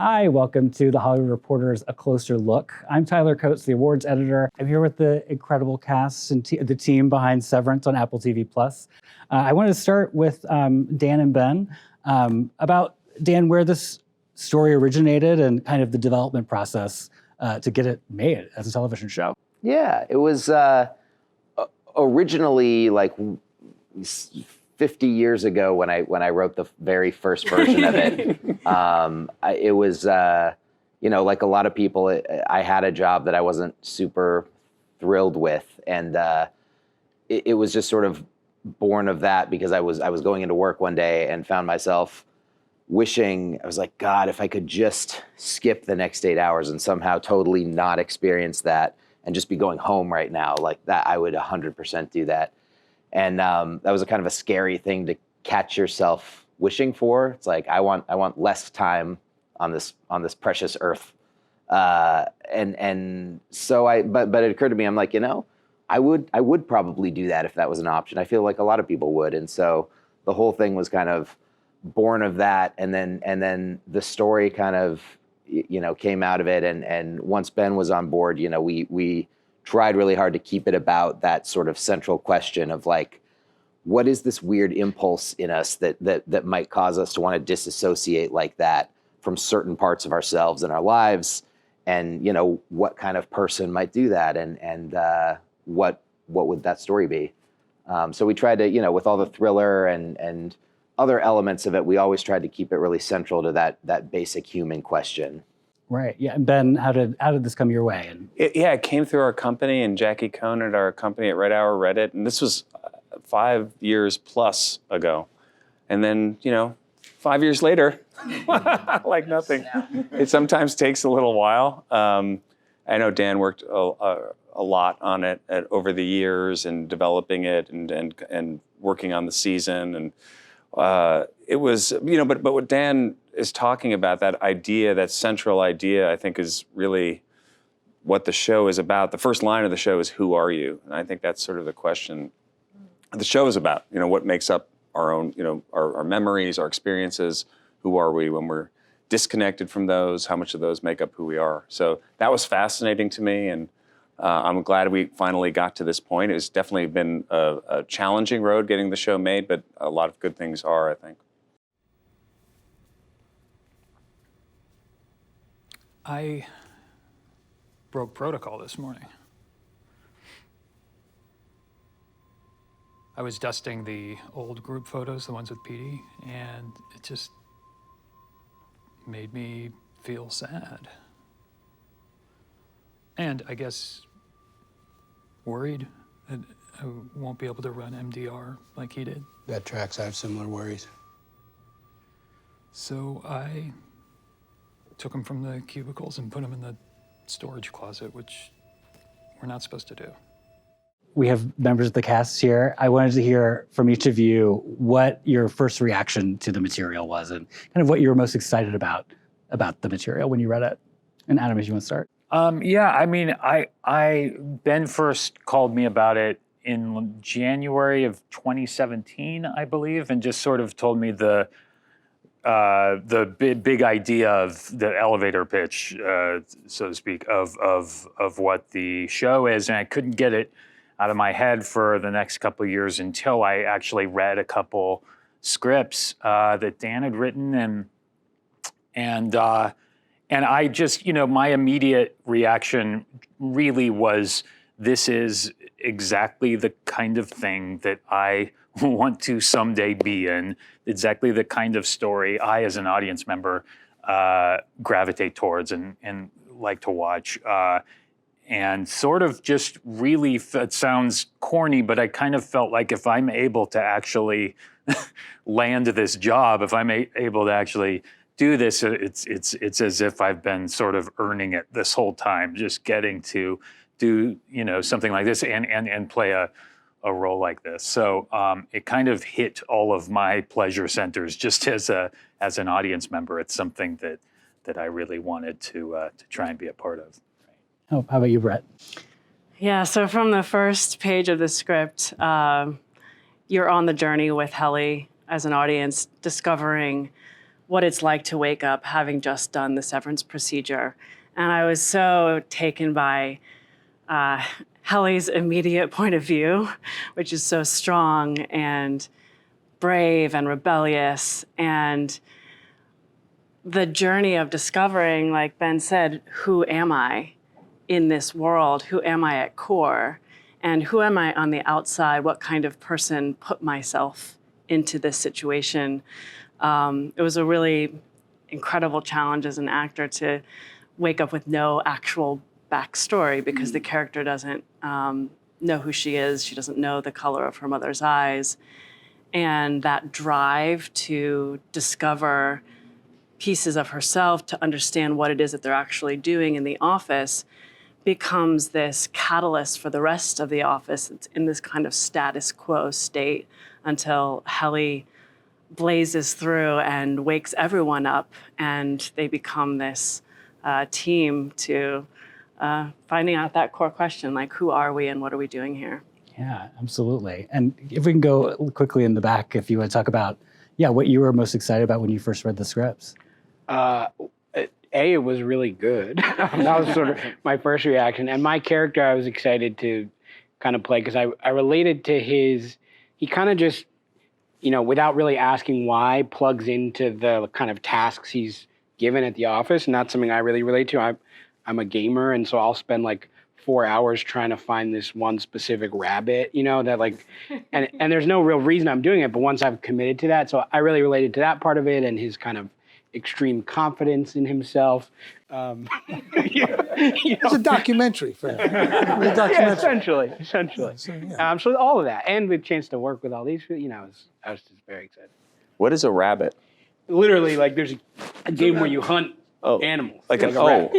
Hi, welcome to the Hollywood Reporter's A Closer Look. I'm Tyler Coates, the awards editor. I'm here with the incredible cast and the team behind Severance on Apple TV+. I wanted to start with Dan and Ben, about, Dan, where this story originated and kind of the development process to get it made as a television show. Yeah, it was originally like 50 years ago when I wrote the very first version of it. It was, like a lot of people, I had a job that I wasn't super thrilled with, and it was just sort of born of that because I was going into work one day and found myself wishing, I was like, God, if I could just skip the next 8 hours and somehow totally not experience that and just be going home right now, like that, I would 100% do that. And that was a kind of a scary thing to catch yourself wishing for. It's like, I want less time on this precious earth. And so but it occurred to me, I'm like, I would probably do that if that was an option. I feel like a lot of people would. And so the whole thing was kind of born of that. And then the story kind of, came out of it. And once Ben was on board, we tried really hard to keep it about that sort of central question of like, what is this weird impulse in us that might cause us to want to disassociate like that from certain parts of ourselves and our lives, and what kind of person might do that, and what would that story be? So we tried to, with all the thriller and other elements of it, we always tried to keep it really central to that basic human question. Right. Yeah. And Ben, how did this come your way? It came through our company, and Jackie Cohn at our company at Red Hour read it, and this was 5 years plus ago. And then, 5 years later, like nothing. It sometimes takes a little while. I know Dan worked a lot on it over the years and developing it and working on the season. And it was, but what Dan is talking about, that idea, that central idea, I think is really what the show is about. The first line of the show is, who are you? And I think that's sort of the question the show is about. What makes up our own, our memories, our experiences. Who are we when we're disconnected from those? How much of those make up who we are? So that was fascinating to me, and I'm glad we finally got to this point. It's definitely been a challenging road getting the show made, but a lot of good things are, I think. I broke protocol this morning. I was dusting the old group photos, the ones with PD, and it just made me feel sad. And I guess worried that I won't be able to run MDR like he did. That tracks. I have similar worries. So I took them from the cubicles and put them in the storage closet, which we're not supposed to do. We have members of the cast here. I wanted to hear from each of you what your first reaction to the material was and kind of what you were most excited about the material when you read it. And Adam, if you want to start. Ben first called me about it in January of 2017, I believe, and just sort of told me the big idea of the elevator pitch, so to speak, of what the show is, and I couldn't get it out of my head for the next couple of years until I actually read a couple scripts that Dan had written, and I just, my immediate reaction really was, this is exactly the kind of thing that I want to someday be in, exactly the kind of story I, as an audience member, gravitate towards and like to watch. And sort of just really, it sounds corny, but I kind of felt like if I'm able to actually land this job, if I'm able to actually do this, it's as if I've been sort of earning it this whole time, just getting to do something like this and play a role like this. So it kind of hit all of my pleasure centers just as an audience member. It's something that I really wanted to try and be a part of. Oh, how about you, Brett? Yeah, so from the first page of the script, you're on the journey with Helly as an audience, discovering what it's like to wake up having just done the severance procedure. And I was so taken by Helly's immediate point of view, which is so strong and brave and rebellious, and the journey of discovering, like Ben said, who am I in this world? Who am I at core? And who am I on the outside? What kind of person put myself into this situation? It was a really incredible challenge as an actor to wake up with no actual backstory, because the character doesn't know who she is. She doesn't know the color of her mother's eyes. And that drive to discover pieces of herself, to understand what it is that they're actually doing in the office, becomes this catalyst for the rest of the office. It's in this kind of status quo state until Helly blazes through and wakes everyone up, and they become this team to finding out that core question, like, who are we and what are we doing here? Yeah, absolutely. And if we can go quickly in the back, if you want to talk about, what you were most excited about when you first read the scripts. It was really good. That was sort of my first reaction. And my character, I was excited to kind of play, because I related to he kind of just, without really asking why, plugs into the kind of tasks he's given at the office. And that's something I really relate to. I'm a gamer, and so I'll spend like 4 hours trying to find this one specific rabbit, that like, and there's no real reason I'm doing it, but once I've committed to that, so I really related to that part of it, and his kind of extreme confidence in himself. It's a documentary for him. Yeah, essentially. So, So all of that, and the chance to work with all these, I was just very excited. What is a rabbit? Literally, like there's a game where you hunt animals. Like a rabbit.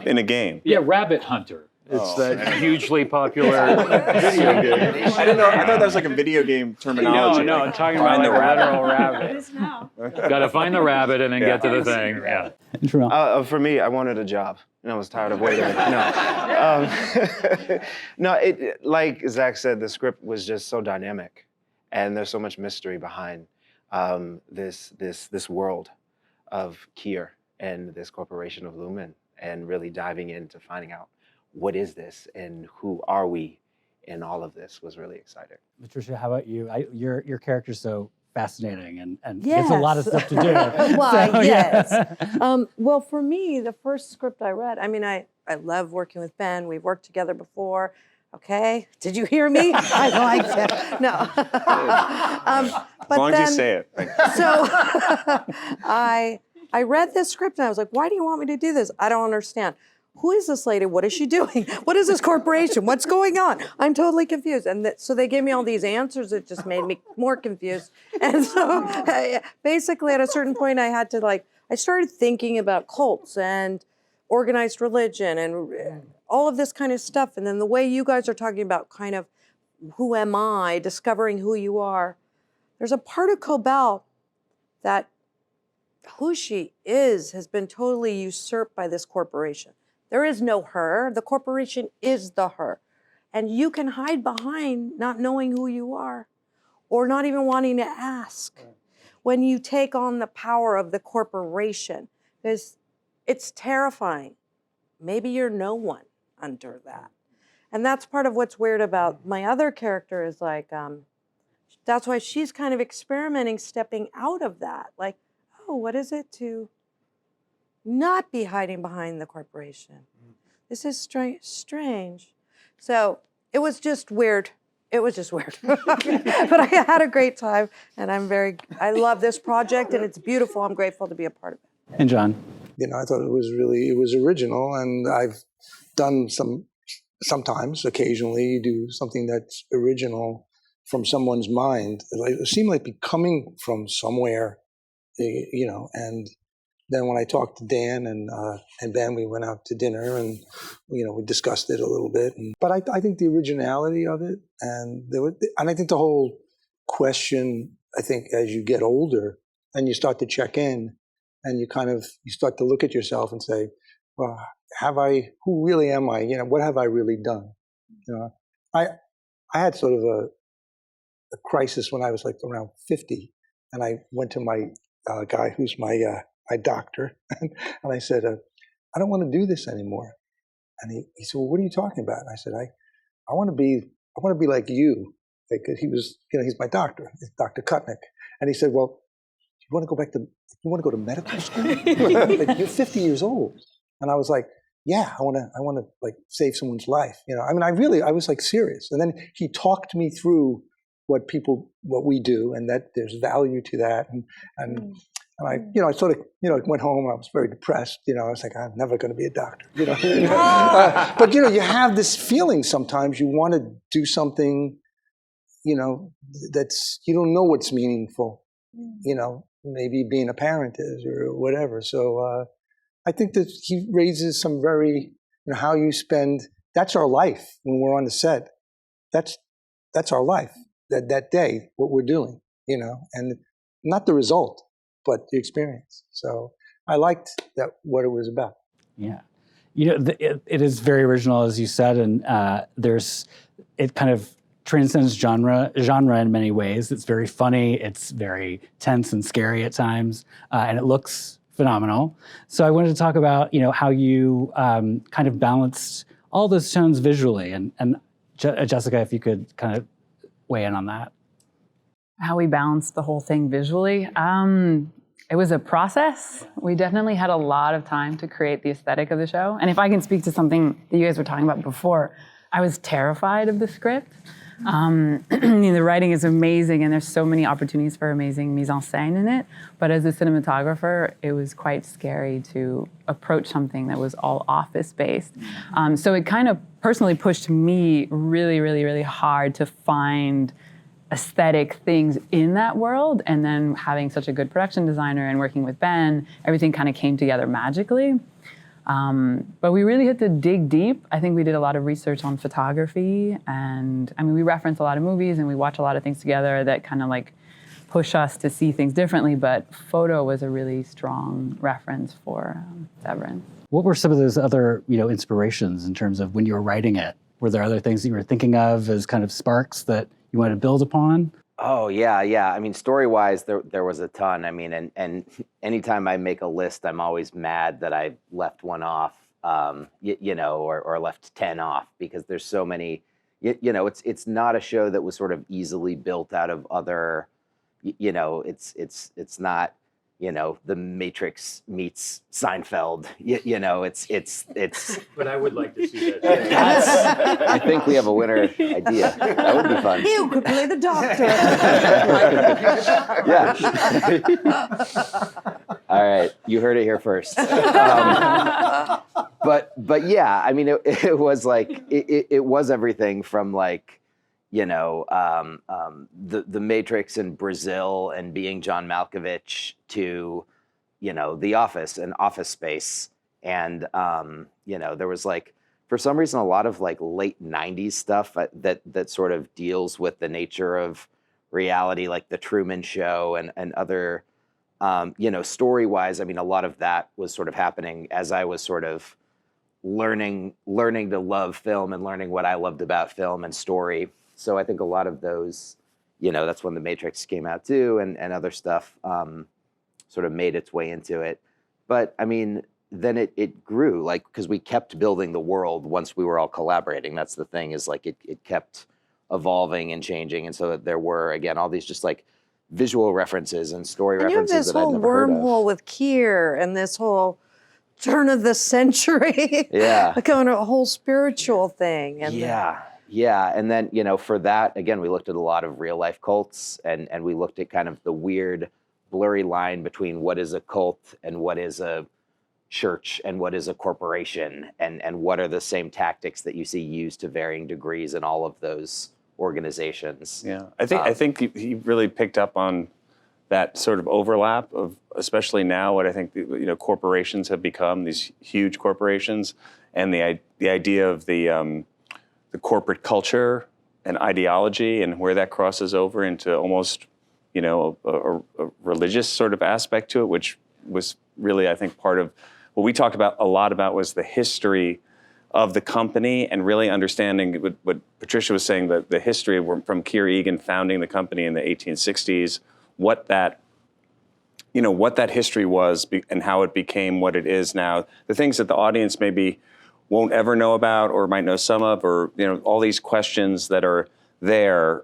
in a game. Yeah, Rabbit Hunter. It's that hugely popular Video game. I didn't know. I thought that was like a video game terminology. No, like, talking about find like the a rabbit. literal rabbit. It is now. Got to find the rabbit and then get to the thing. Yeah. Tramell. For me, I wanted a job. I was tired of waiting. No, it like Zach said, the script was just so dynamic, and there's so much mystery behind this world of Kier and this corporation of Lumen, and really diving into finding out what is this and who are we in all of this was really exciting. Patricia, how about you? Your character's so fascinating and gets a lot of stuff to do. Yes. Well, for me, the first script I read, I love working with Ben. We've worked together before. Okay, did you hear me? I liked it. No. As long as you say it. So I read this script and I was like, why do you want me to do this? I don't understand. Who is this lady? What is she doing? What is this corporation? What's going on? I'm totally confused. And so they gave me all these answers that just made me more confused. And so basically at a certain point I had to I started thinking about cults and organized religion and all of this kind of stuff. And then the way you guys are talking about kind of who am I, discovering who you are. There's a part of Cobell that who she is has been totally usurped by this corporation. There is no her. The corporation is the her. And you can hide behind not knowing who you are or not even wanting to ask when you take on the power of the corporation. It's terrifying. Maybe you're no one under that. And that's part of what's weird about my other character is that's why she's kind of experimenting, stepping out of that. Like, oh, what is it to not be hiding behind the corporation? This is strange. So it was just weird. It was just weird. But I had a great time, and I love this project, and it's beautiful. I'm grateful to be a part of it. And John? I thought it was original, and I've done sometimes, occasionally, you do something that's original from someone's mind. It seemed like coming from somewhere, and then when I talked to Dan and Ben, we went out to dinner and, we discussed it a little bit. But I think the originality of it and I think the whole question, I think as you get older and you start to check in and you start to look at yourself and say, well, who really am I? What have I really done? I had sort of a crisis when I was around 50, and I went to my guy who's my doctor, and I said, I don't want to do this anymore. And he said, well, what are you talking about? And I said, I want to be like you. Like, he was, he's my doctor, Dr. Kutnick. And he said, well, you want to go to medical school? Like, you're 50 years old. And I was like, yeah, I want to like save someone's life. I mean, I was like serious. And then he talked me through what we do, and that there's value to that. And I, I sort of, went home and I was very depressed. I was like, I'm never going to be a doctor. But you have this feeling sometimes you want to do something, that's, you don't know what's meaningful. Maybe being a parent is or whatever. So I think that he raises some very, how you spend. That's our life when we're on the set. That's our life. That day, what we're doing. And not the result, but the experience. So I liked what it was about. Yeah. It is very original, as you said, and it kind of transcends genre in many ways. It's very funny, it's very tense and scary at times, and it looks phenomenal. So I wanted to talk about, how you kind of balanced all those tones visually, and Jessica, if you could kind of weigh in on that. How we balanced the whole thing visually. It was a process. We definitely had a lot of time to create the aesthetic of the show. And if I can speak to something that you guys were talking about before, I was terrified of the script. The writing is amazing, and there's so many opportunities for amazing mise en scène in it. But as a cinematographer, it was quite scary to approach something that was all office-based. So it kind of personally pushed me really, really, really hard to find aesthetic things in that world, and then having such a good production designer and working with Ben, everything kind of came together magically. But we really had to dig deep. I think we did a lot of research on photography, and we reference a lot of movies and we watch a lot of things together that kind of like push us to see things differently, but photo was a really strong reference for Severance. What were some of those other, inspirations in terms of when you were writing it? Were there other things that you were thinking of as kind of sparks that you wanted to build upon? Oh, yeah. I mean, story-wise, there was a ton. I mean, and anytime I make a list, I'm always mad that I left one off, or left 10 off, because there's so many, it's not a show that was sort of easily built out of other, it's not, The Matrix meets Seinfeld. It's. But I would like to see that. I think we have a winner idea. That would be fun. You could play the doctor. Yeah. All right, you heard it here first. But yeah, I mean, it was like it was everything from like, the Matrix in Brazil and being John Malkovich to, The Office and Office Space. And, there was like, for some reason, a lot of like late 90s stuff that sort of deals with the nature of reality, like The Truman Show and other, story-wise. I mean, a lot of that was sort of happening as I was sort of learning to love film and learning what I loved about film and story. So I think a lot of those, that's when The Matrix came out too, and other stuff sort of made its way into it. But I mean, then it grew, like, because we kept building the world once we were all collaborating. That's the thing, is like it kept evolving and changing. And so that there were, again, all these just like visual references and story references that I'd never heard of. You have this whole wormhole with Keir and this whole turn of the century, kind of a whole spiritual thing. And Yeah, and then, for that, again, we looked at a lot of real life cults, and we looked at kind of the weird, blurry line between what is a cult and what is a church and what is a corporation, and what are the same tactics that you see used to varying degrees in all of those organizations. Yeah, I think he really picked up on that sort of overlap of, especially now, what I think corporations have become, these huge corporations, and the idea of the corporate culture and ideology, and where that crosses over into almost, a religious sort of aspect to it, which was really, I think, part of what we talked about a lot about was the history of the company, and really understanding what Patricia was saying, the history from Keir Egan founding the company in the 1860s, what that what that history was and how it became what it is now. The things that the audience maybe won't ever know about or might know some of, or all these questions that are there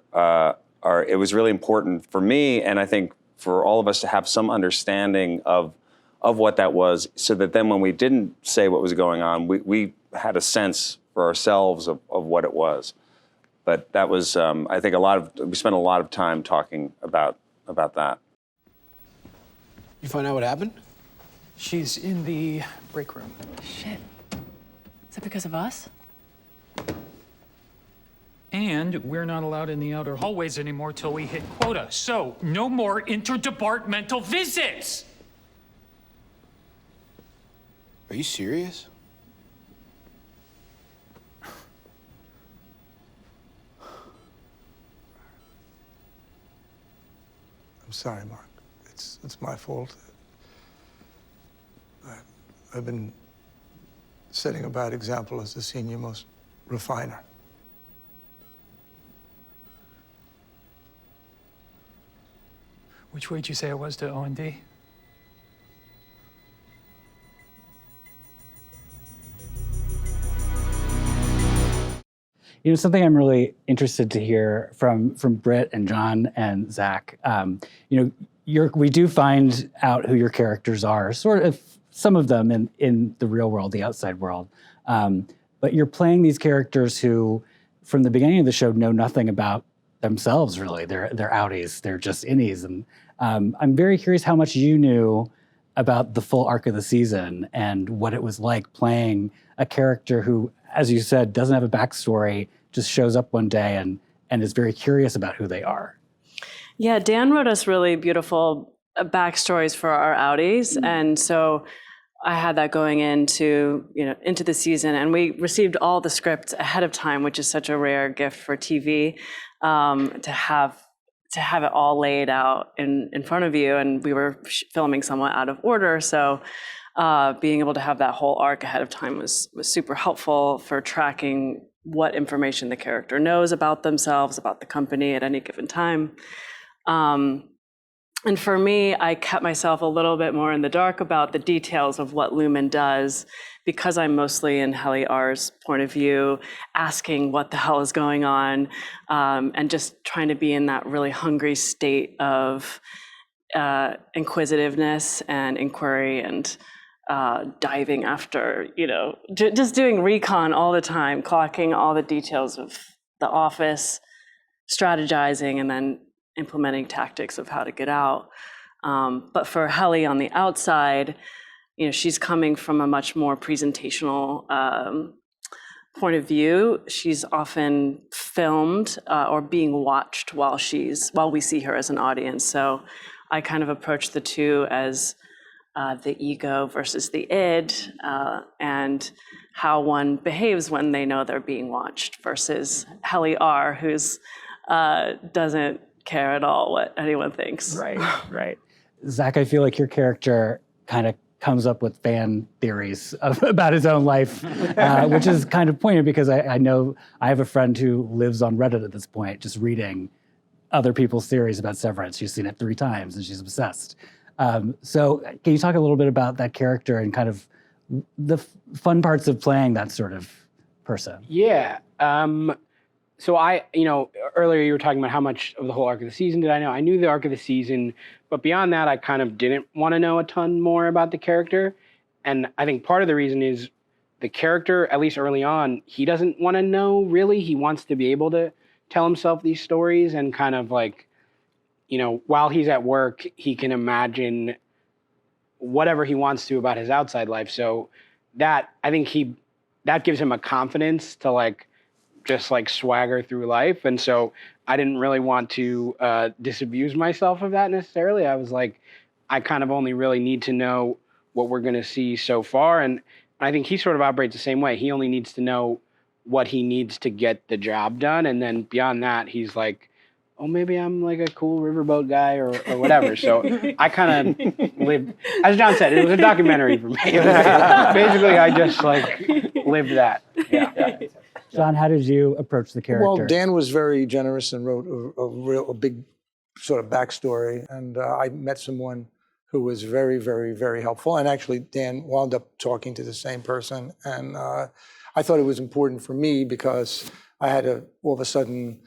it was really important for me, and I think for all of us to have some understanding of what that was, so that then when we didn't say what was going on, we had a sense for ourselves of what it was. But that was, I think, we spent a lot of time talking about that. You find out what happened? She's in the break room. Shit. Is that because of us? And we're not allowed in the outer hallways anymore till we hit quota. So, no more interdepartmental visits! Are you serious? I'm sorry, Mark. It's my fault. I've been setting a bad example as the senior most refiner. Which way'd you say it was to O&D? Something I'm really interested to hear from Britt and John and Zach. We do find out who your characters are, sort of some of them in the real world, the outside world. But you're playing these characters who, from the beginning of the show, know nothing about themselves, really. They're outies, they're just innies. And I'm very curious how much you knew about the full arc of the season and what it was like playing a character who, as you said, doesn't have a backstory, just shows up one day and is very curious about who they are. Yeah, Dan wrote us really beautiful backstories for our outies. And so I had that going into the season, and we received all the scripts ahead of time, which is such a rare gift for TV, to have it all laid out in front of you. And we were filming somewhat out of order, so being able to have that whole arc ahead of time was super helpful for tracking what information the character knows about themselves, about the company at any given time. And for me, I kept myself a little bit more in the dark about the details of what Lumen does, because I'm mostly in Heli R's point of view, asking what the hell is going on, and just trying to be in that really hungry state of inquisitiveness and inquiry and diving after, just doing recon all the time, clocking all the details of the office, strategizing, and then implementing tactics of how to get out. But for Heli on the outside, she's coming from a much more presentational point of view. She's often filmed or being watched while we see her as an audience. So I kind of approach the two as the ego versus the id, and how one behaves when they know they're being watched, versus Heli R, who's doesn't care at all what anyone thinks. Right. Zach, I feel like your character kind of comes up with fan theories about his own life, which is kind of poignant because I know I have a friend who lives on Reddit at this point, just reading other people's theories about Severance. She's seen it 3 times and she's obsessed. So can you talk a little bit about that character and kind of the fun parts of playing that sort of person? Yeah. So earlier you were talking about how much of the whole arc of the season did I know. I knew the arc of the season, but beyond that, I kind of didn't want to know a ton more about the character. And I think part of the reason is the character, at least early on, he doesn't want to know, really. He wants to be able to tell himself these stories and kind of like, while he's at work, he can imagine whatever he wants to about his outside life. So that gives him a confidence to just swagger through life. And so I didn't really want to disabuse myself of that necessarily. I was like, I kind of only really need to know what we're going to see so far. And I think he sort of operates the same way. He only needs to know what he needs to get the job done. And then beyond that, he's like, oh, maybe I'm like a cool riverboat guy or whatever. So I kind of lived, as John said, it was a documentary for me. Basically, I just lived that. Yeah. John, how did you approach the character? Well, Dan was very generous and wrote a big sort of backstory. And I met someone who was very, very, very helpful. And actually, Dan wound up talking to the same person. And I thought it was important for me because I had to, all of a sudden,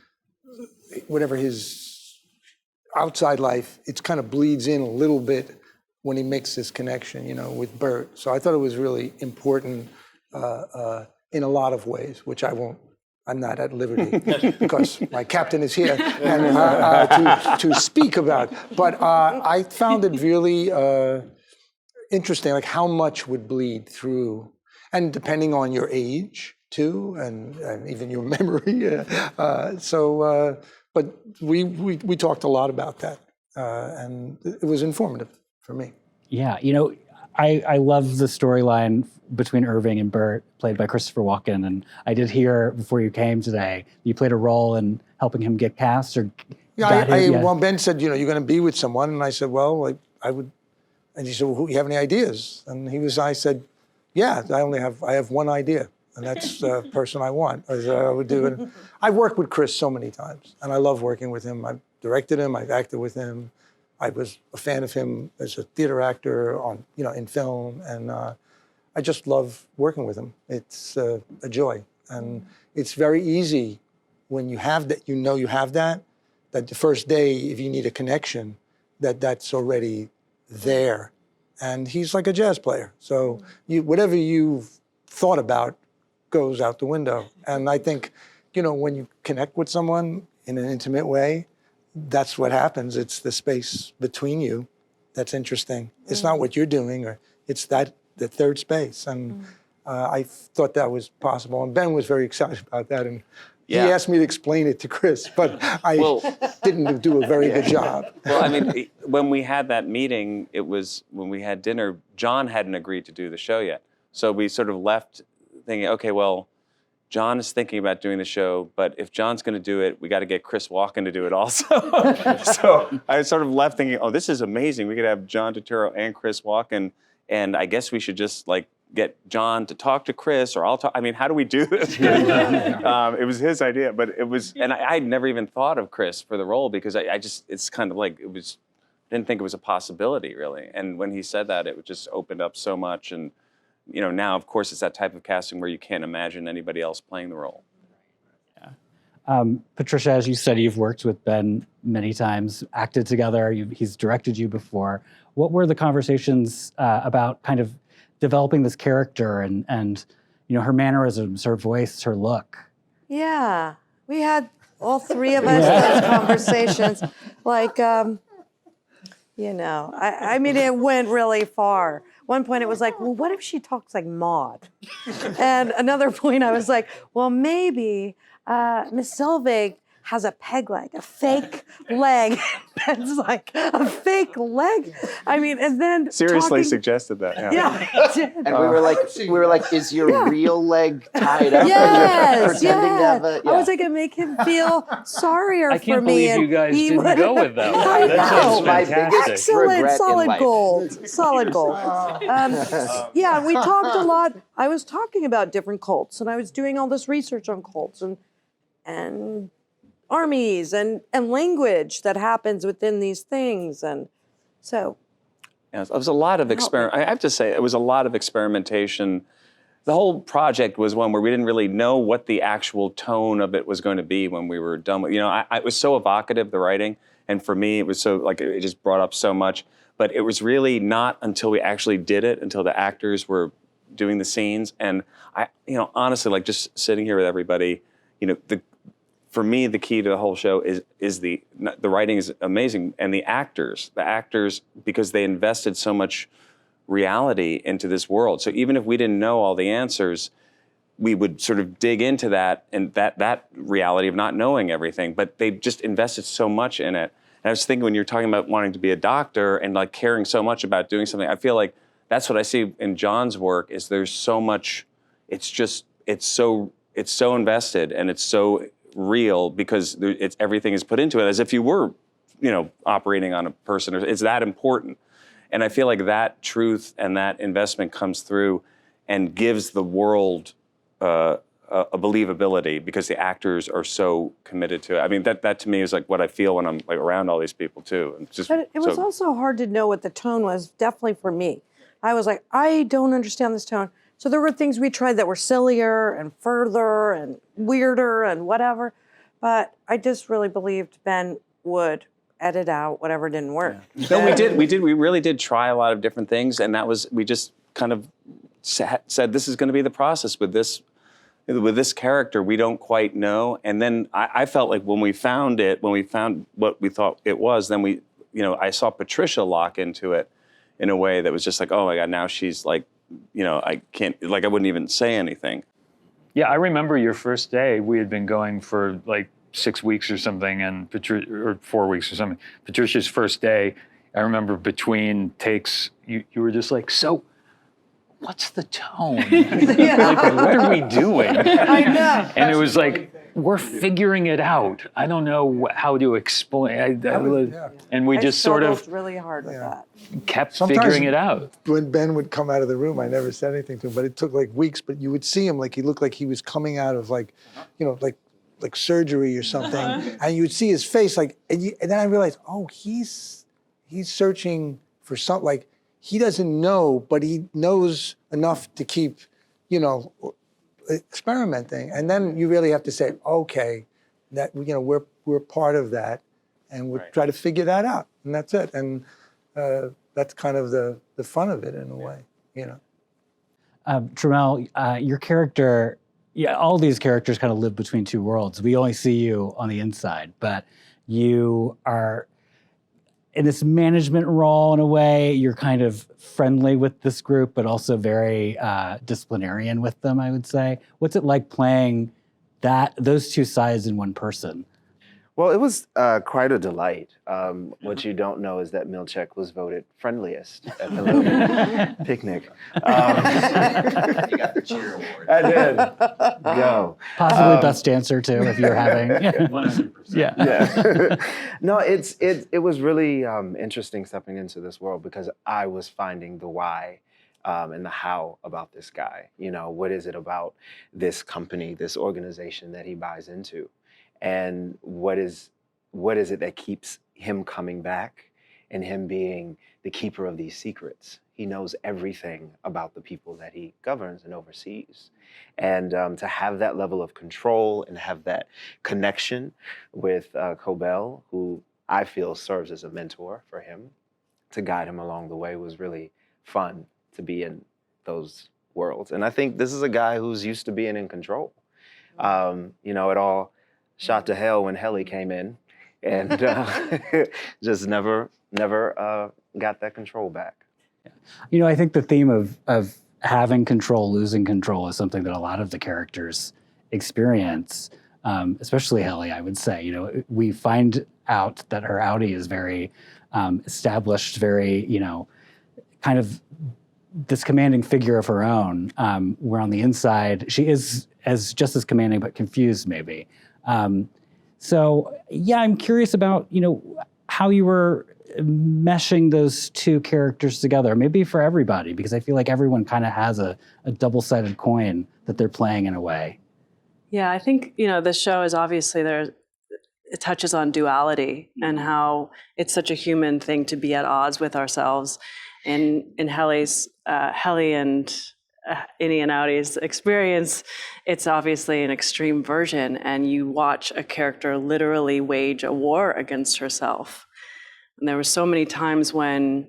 whatever his outside life, it kind of bleeds in a little bit when he makes this connection, with Bert. So I thought it was really important in a lot of ways, which I'm not at liberty because my captain is here and to speak about. But I found it really interesting, like how much would bleed through, and depending on your age too, and even your memory. But we talked a lot about that, and it was informative for me. Yeah, I love the storyline between Irving and Bert, played by Christopher Walken. And I did hear before you came today, you played a role in helping him get cast or. Well, Ben said, you're going to be with someone, and I said, well, I would. And he said, well, you have any ideas? And I said, yeah, I have one idea, and that's the person I want. I would do it. I've worked with Chris so many times, and I love working with him. I've directed him, I've acted with him. I was a fan of him as a theater actor in film, and I just love working with him. It's a joy, and it's very easy when you have that. You have that the first day, if you need a connection, that's already there. And he's like a jazz player, so whatever you've thought about goes out the window. And I think, when you connect with someone in an intimate way, that's what happens. It's the space between you that's interesting. It's not what you're doing, or it's the third space. And I thought that was possible. And Ben was very excited about that. And he asked me to explain it to Chris, but I didn't do a very good job. Well, I mean, when we had that meeting, it was when we had dinner, John hadn't agreed to do the show yet. So we sort of left thinking, okay, well, John is thinking about doing the show, but if John's going to do it, we got to get Chris Walken to do it also. So I sort of left thinking, oh, this is amazing. We could have John Turturro and Chris Walken, and I guess we should just get John to talk to Chris, or I'll talk. I mean, how do we do this? It was his idea, but it was, and I'd never even thought of Chris for the role because it's kind of like didn't think it was a possibility really. And when he said that, it just opened up so much. And now, of course, it's that type of casting where you can't imagine anybody else playing the role. Yeah. Patricia, as you said, you've worked with Ben many times, acted together. He's directed you before. What were the conversations about kind of developing this character and her mannerisms, her voice, her look? Yeah, we had all three of us those conversations. I mean, it went really far. One point it was like, well, what if she talks like Maude? And another point I was like, well, maybe Miss Selvig has a peg leg, a fake leg. Ben's like, a fake leg? I mean, and then seriously suggested that. Yeah. And we were like, is your real leg tied up? Yes, and you're pretending to have a, I was like, it make him feel sorrier I for can't me. believe you guys didn't go with that one. I That know. sounds My fantastic. biggest Excellent, regret in solid life. gold, solid gold. Yeah, we talked a lot. I was talking about different cults, and I was doing all this research on cults and armies and language that happens within these things, and so. Yeah, it was a lot of experiment. I have to say, it was a lot of experimentation. The whole project was one where we didn't really know what the actual tone of it was going to be when we were done with. It was so evocative, the writing, and for me, it was so it just brought up so much. But it was really not until we actually did it, until the actors were doing the scenes, and honestly, just sitting here with everybody, for me, the key to the whole show is the writing is amazing, and the actors, because they invested so much reality into this world. So even if we didn't know all the answers, we would sort of dig into that and that reality of not knowing everything. But they just invested so much in it. And I was thinking when you're talking about wanting to be a doctor and caring so much about doing something, I feel like that's what I see in John's work. Is there's so much. It's so invested and it's so real because everything is put into it as if you were, operating on a person. It's that important. And I feel like that truth and that investment comes through and gives the world a believability because the actors are so committed to it. I mean, that to me is like what I feel when I'm like around all these people too. And just, But it was also hard to know what the tone was, definitely for me. I was like, I don't understand this tone. So there were things we tried that were sillier and further and weirder and whatever. But I just really believed Ben would edit out whatever didn't work. No, we really did try a lot of different things, and we just kind of said this is going to be the process with this character. We don't quite know, and then I felt like when we found what we thought it was, then I saw Patricia lock into it in a way that was just like, oh my God, now she's like, I wouldn't even say anything. Yeah, I remember your first day. We had been going for like 6 weeks or something, and or 4 weeks or something. Patricia's first day, I remember between takes, you were just like, so what's the tone? Like, what are we doing? I know. And it was like, we're figuring it out. I don't know how to explain. And we just sort of really hard with that. kept Sometimes figuring it out. When Ben would come out of the room, I never said anything to him, but it took like weeks. But you would see him like he looked like he was coming out of like surgery or something, and you would see his face like, and then I realized, oh, he's searching for something. Like he doesn't know, but he knows enough to keep, experimenting. And then you really have to say, okay, that we're part of that, and we'll try to figure that out, and that's it. And that's kind of the fun of it in a way, Tramell, your character, all these characters kind of live between two worlds. We only see you on the inside, but you are in this management role in a way. You're kind of friendly with this group, but also very disciplinarian with them, I would say. What's it like playing those two sides in one person? Well, it was quite a delight. What you don't know is that Milchek was voted friendliest at the Logan picnic. You got the cheer award. I did. Go. Possibly best dancer too, if you're having. 100%. Yeah. No, it was really interesting stepping into this world because I was finding the why and the how about this guy. What is it about this company, this organization that he buys into? And what is it that keeps him coming back and him being the keeper of these secrets? He knows everything about the people that he governs and oversees. And to have that level of control and have that connection with Cobell, who I feel serves as a mentor for him, to guide him along the way was really fun to be in those worlds. And I think this is a guy who's used to being in control. It all shot to hell when Helly came in, and just never got that control back. I think the theme of having control, losing control is something that a lot of the characters experience, especially Helly, I would say. We find out that her Audi is very established, very, kind of this commanding figure of her own, where on the inside, she is just as commanding, but confused maybe. So I'm curious about, how you were meshing those two characters together, maybe for everybody, because I feel like everyone kind of has a double-sided coin that they're playing in a way. Yeah, I think, this show is obviously it touches on duality and how it's such a human thing to be at odds with ourselves. In Helly and Innie and Outy's experience, it's obviously an extreme version, and you watch a character literally wage a war against herself. And there were so many times when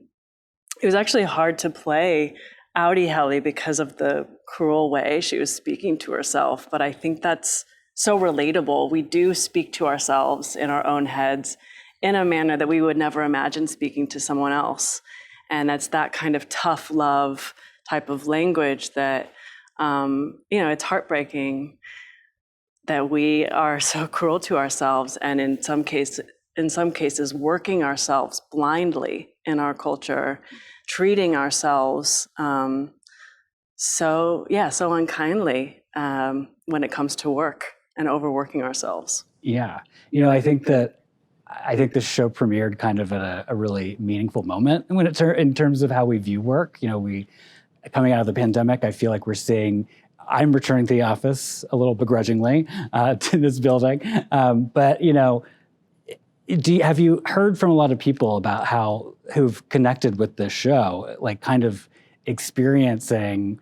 it was actually hard to play Outy Helly because of the cruel way she was speaking to herself. But I think that's so relatable. We do speak to ourselves in our own heads in a manner that we would never imagine speaking to someone else. And that's that kind of tough love type of language that, it's heartbreaking that we are so cruel to ourselves, and in some cases, working ourselves blindly in our culture, treating ourselves so unkindly when it comes to work and overworking ourselves. Yeah, I think this show premiered kind of at a really meaningful moment in terms of how we view work. We coming out of the pandemic, I feel like we're seeing I'm returning to the office a little begrudgingly to this building. But, you know, have you heard from a lot of people about who've connected with this show, like kind of experiencing,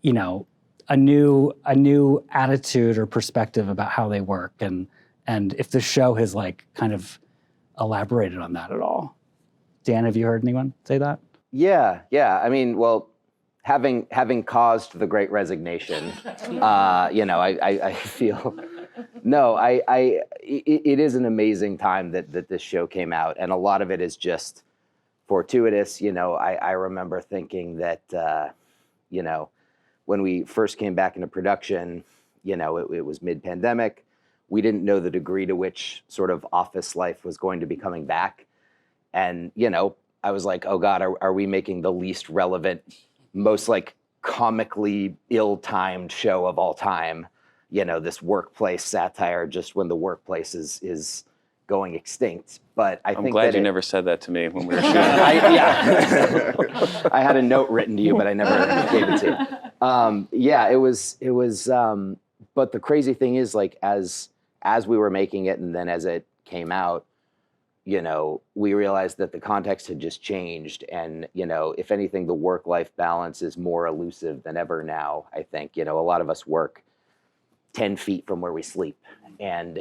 you know, a new attitude or perspective about how they work, and if the show has like kind of elaborated on that at all? Dan, have you heard anyone say that? Yeah. I mean, well, having caused the Great Resignation, you know, I feel it is an amazing time that this show came out, and a lot of it is just fortuitous. You know, I remember thinking that, you know, when we first came back into production, you know, it was mid-pandemic. We didn't know the degree to which sort of office life was going to be coming back. And, you know, I was like, oh God, are we making the least relevant, most like comically ill-timed show of all time? You know, this workplace satire just when the workplace is going extinct. But I'm glad you never said that to me when we were shooting. Yeah. I had a note written to you, but I never gave it to you. Yeah, it was, but the crazy thing is, like, as we were making it and then as it came out, you know, we realized that the context had just changed. And, you know, if anything, the work-life balance is more elusive than ever now, I think. You know, a lot of us work 10 feet from where we sleep. And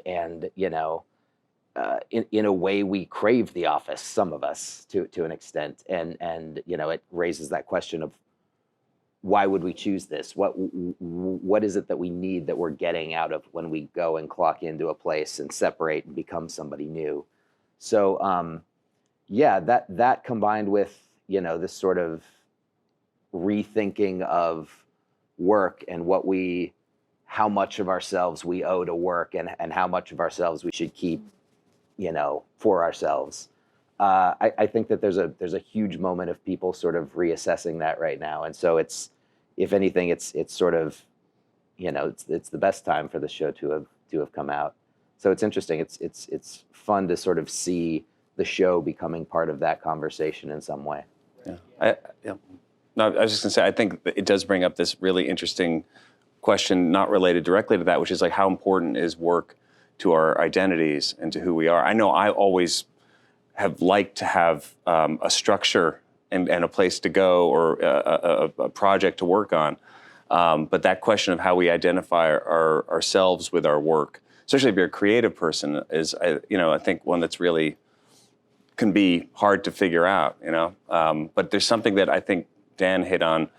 you know, in a way, we crave the office, some of us, to an extent. And you know, it raises that question of, why would we choose this? What is it that we need that we're getting out of when we go and clock into a place and separate and become somebody new? So yeah, that combined with, you know, this sort of rethinking of work and how much of ourselves we owe to work and how much of ourselves we should keep, you know, for ourselves. I think that there's a huge moment of people sort of reassessing that right now. And so it's, if anything, it's sort of, you know, it's the best time for the show to have come out. So it's interesting. It's fun to sort of see the show becoming part of that conversation in some way. Yeah. No, I was just gonna say, I think that it does bring up this really interesting question, not related directly to that, which is like, how important is work to our identities and to who we are? I know I always have liked to have a structure and a place to go, or a project to work on. But that question of how we identify ourselves with our work, especially if you're a creative person, is, you know, I think one that's really can be hard to figure out, you know. But there's something that I think Dan hit on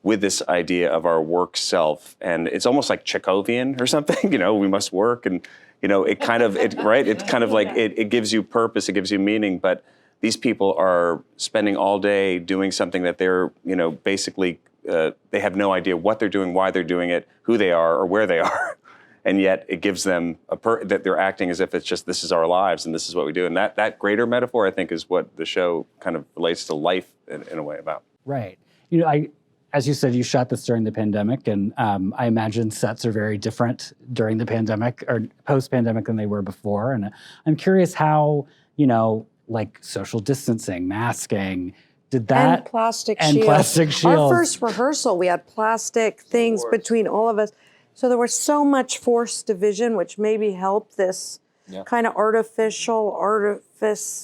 with this idea of our work self, and it's almost like Chekhovian or something. You know, we must work, and you know, it kind of like it gives you purpose, it gives you meaning. But these people are spending all day doing something that they're, you know, basically they have no idea what they're doing, why they're doing it, who they are, or where they are. And yet it gives them that they're acting as if it's just, this is our lives and this is what we do. And that greater metaphor, I think, is what the show kind of relates to life in a way about. Right. You know, as you said, you shot this during the pandemic, and I imagine sets are very different during the pandemic or post-pandemic than they were before. And I'm curious how, you know, like social distancing, masking, did that? And plastic and shields. Plastic shields. Our first rehearsal, we had plastic things between all of us. So there was so much forced division, which maybe helped this kind of artifice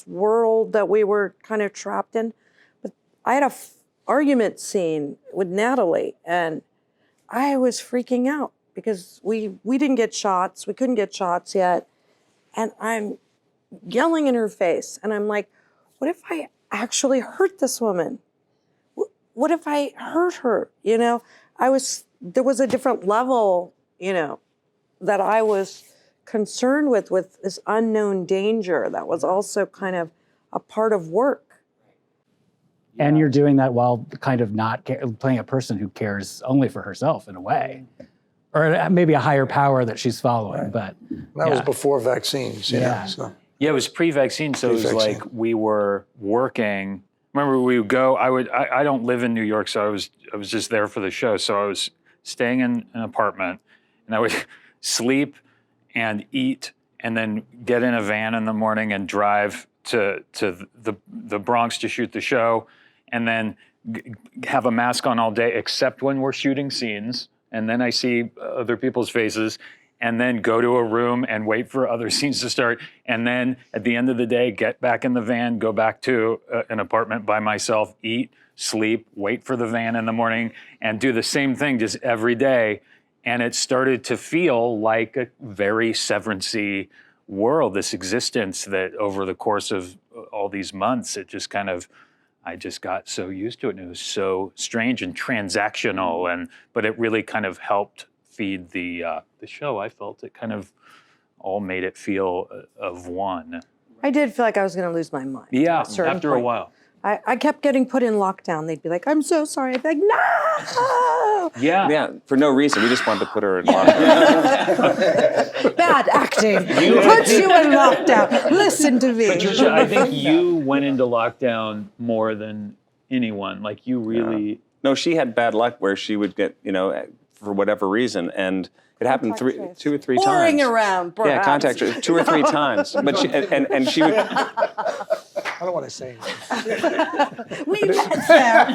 world that we were kind of trapped in. But I had a argument scene with Natalie, and I was freaking out because we didn't get shots. We couldn't get shots yet. And I'm yelling in her face. And I'm like, what if I actually hurt this woman? What if I hurt her? You know, there was a different level, you know, that I was concerned with this unknown danger that was also kind of a part of work. And you're doing that while kind of not playing a person who cares only for herself in a way. Or maybe a higher power that she's following, Right. but. That was before vaccines, you know, so. Yeah, it was pre-vaccine, so it was like we were working. Remember, we would go. I don't live in New York, so I was just there for the show. So I was staying in an apartment, and I would sleep and eat, and then get in a van in the morning and drive to the Bronx to shoot the show, and then have a mask on all day, except when we're shooting scenes. and then I see other people's faces, and then go to a room and wait for other scenes to start, and then at the end of the day, get back in the van, go back to an apartment by myself, eat, sleep, wait for the van in the morning, and do the same thing just every day. And it started to feel like a very Severance-y world, this existence that over the course of all these months, it just kind of, I just got so used to it, and it was so strange and transactional, but it really kind of helped feed the show. I felt it kind of all made it feel of one. I did feel like I was going to lose my mind. Yeah, at a certain after point. a while. I kept getting put in lockdown. They'd be like, I'm so sorry. I'd be like, no! Yeah, for no reason. We just wanted to put her in lockdown. Bad acting. Puts you in lockdown. Listen to me. Patricia, I think you went into lockdown more than anyone. Like you really... No, she had bad luck where she would get, for whatever reason, and it happened two or three times. Pouring around, perhaps. Yeah, contact her 2 or 3 times. But she, and she would... I don't want to say anything. We met there.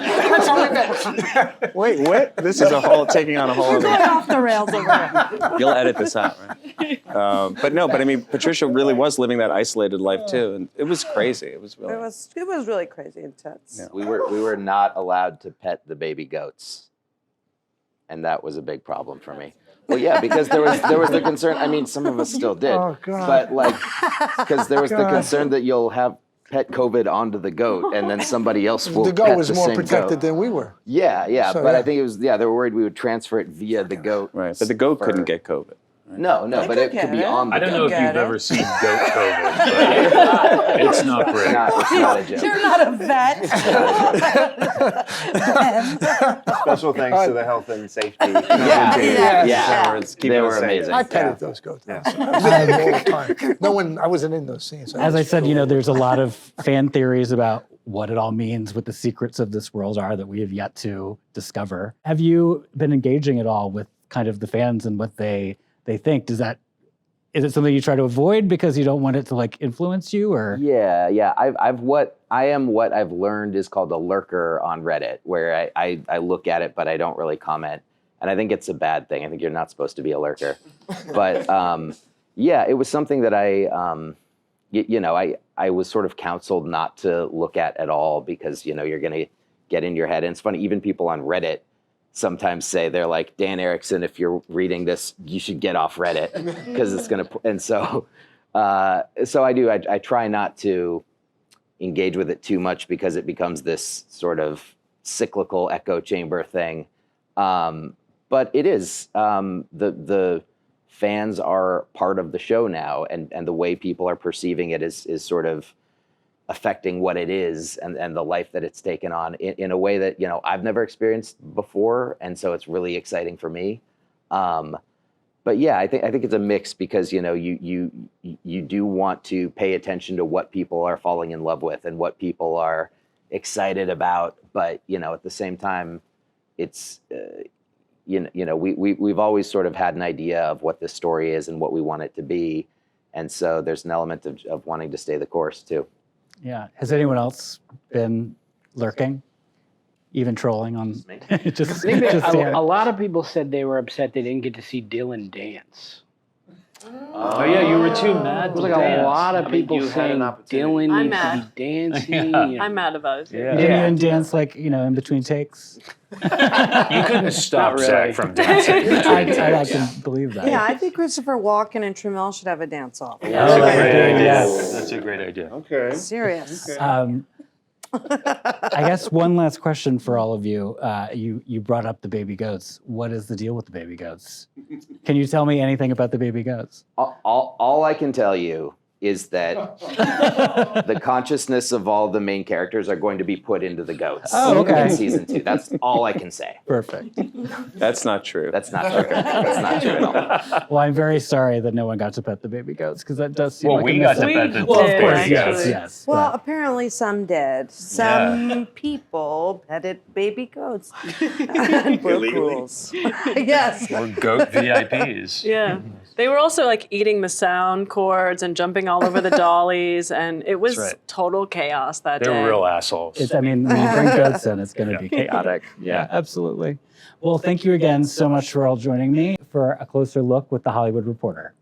Wait, what? This is taking on a whole We're other... going off the rails over here. You'll edit this out, right? But I mean, Patricia really was living that isolated life too, and it was crazy. It was really... It was really crazy intense. Yeah. We were not allowed to pet the baby goats, and that was a big problem for me. Well, yeah, because there was the concern. I mean, some of us still did, but because there was the concern that you'll have pet COVID onto the goat, and then somebody else will. The pet goat was the more same protected goat. than we were. Yeah, So, but yeah. I think it was they were worried we would transfer it via the goat. Right, but the goat couldn't get COVID. No, but it could be on the I don't know if goat. you've ever seen goat COVID, but it's not great. It's not a joke. You're not a vet. Special thanks to the health and safety. Yeah. They were amazing. I petted those goats. I was in them all the time. I wasn't in those scenes. As I said, there's a lot of fan theories about what it all means, what the secrets of this world are that we have yet to discover. Have you been engaging at all with kind of the fans and what they think? Is it something you try to avoid because you don't want it to like influence you, or? Yeah. What I've learned is called a lurker on Reddit, where I look at it, but I don't really comment. And I think it's a bad thing. I think you're not supposed to be a lurker. But it was something that I was sort of counseled not to look at all because, you're going to get in your head. And it's funny, even people on Reddit sometimes say, they're like, Dan Erickson, if you're reading this, you should get off Reddit because it's going to, and so I do, I try not to engage with it too much because it becomes this sort of cyclical echo chamber thing. But it is, the fans are part of the show now, and the way people are perceiving it is sort of affecting what it is and the life that it's taken on in a way that I've never experienced before, and so it's really exciting for me. But yeah, I think it's a mix because you do want to pay attention to what people are falling in love with and what people are excited about, but at the same time, it's we've always sort of had an idea of what this story is and what we want it to be, and so there's an element of wanting to stay the course too. Yeah. Has anyone else been lurking, even trolling on? just A lot of people said they were upset they didn't get to see Dylan dance. Oh yeah, you were too mad. There was like a lot of people saying Dylan I'm needs to mad. be dancing. I'm mad about it. Yeah. Did you even dance in between takes? You couldn't stop really. Zach from dancing. I can believe that. Yeah, I think Christopher Walken and Tramell should have a dance-off. That's a great idea. Yes. That's a great idea. Okay. Serious. I guess one last question for all of you. You brought up the baby goats. What is the deal with the baby goats? Can you tell me anything about the baby goats? All I can tell you is that the consciousness of all the main characters are going to be put into the goats in season 2. That's all I can say. Perfect. That's not true. That's not true. That's not true at all. Well, I'm very sorry that no one got to pet the baby goats because that does seem Well, like we a got to missing. pet the Well, of did, course, actually. yes. Well, but- apparently some did. Some people petted baby goats and broke rules. Yes. Or goat VIPs. Yeah. They were also like eating the sound chords and jumping all over the dollies, and it was right. total chaos that They day. were real assholes. It's, I mean, when you bring goats in, it's going to be chaotic. Yeah, absolutely. Well, thank you again so much for all joining me for a closer look with The Hollywood Reporter.